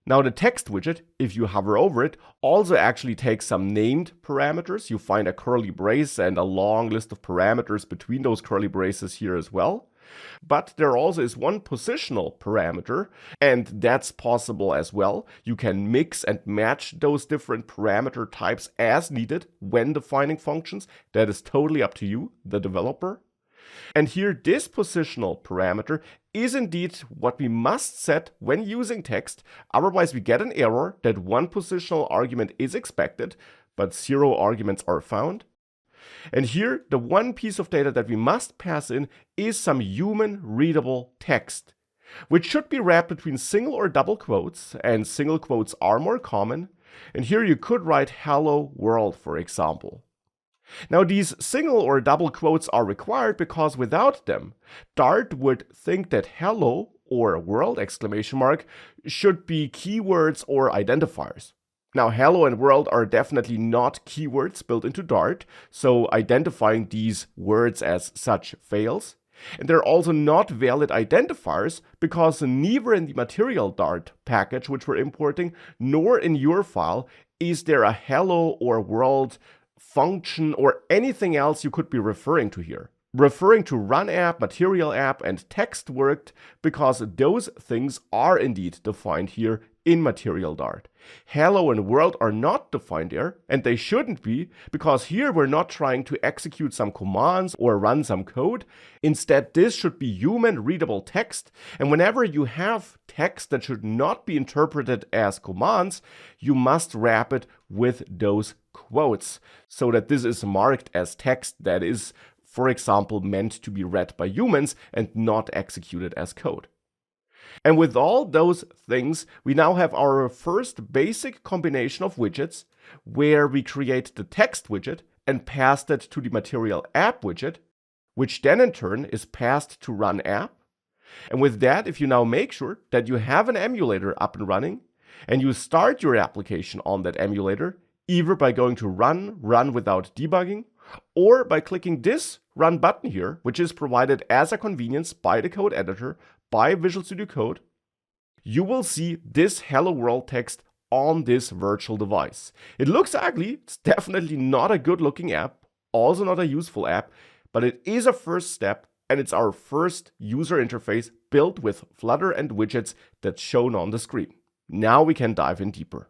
Now the text widget, if you hover over it, also actually takes some named parameters. You find a curly brace and a long list of parameters between those curly braces here as well. But there also is one positional parameter, and that's possible as well. You can mix and match those different parameter types as needed when defining functions. That is totally up to you, the developer. And here, this positional parameter is indeed what we must set when using text. Otherwise, we get an error that one positional argument is expected, but 0 arguments are found. And here, the one piece of data that we must pass in is some human readable text, which should be wrapped between single or double quotes, and single quotes are more common. And here you could write hello world, for example. Now these single or double quotes are required because without them, Dart would think that hello or world exclamation mark should be keywords or identifiers. Now hello and world are definitely not keywords built into Dart, so identifying these words as such fails. And they're also not valid identifiers because neither in the material Dart package which we're importing, nor in your file is there a hello or world function or anything else you could be referring to here. Referring to run app, material app, and text worked because those things are indeed defined here in material Dart. Hello and world are not defined there, and they shouldn't be, because here we're not trying to execute some commands or run some code. Instead, this should be human readable text, and whenever you have text that should not be interpreted as commands, you must wrap it with those quotes, so that this is marked as text that is, for example, meant to be read by humans and not executed as code. And with all those things, we now have our first basic combination of widgets, where we create the text widget and pass that to the material app widget, which then in turn is passed to run app. And with that, if you now make sure that you have an emulator up and running, and you start your application on that emulator, either by going to run without debugging, or by clicking this run button here, which is provided as a convenience by the code editor, by Visual Studio Code, you will see this hello world text on this virtual device. It looks ugly, it's definitely not a good looking app, also not a useful app, but it is a first step, and it's our first user interface built with Flutter and widgets that's shown on the screen. Now we can dive in deeper.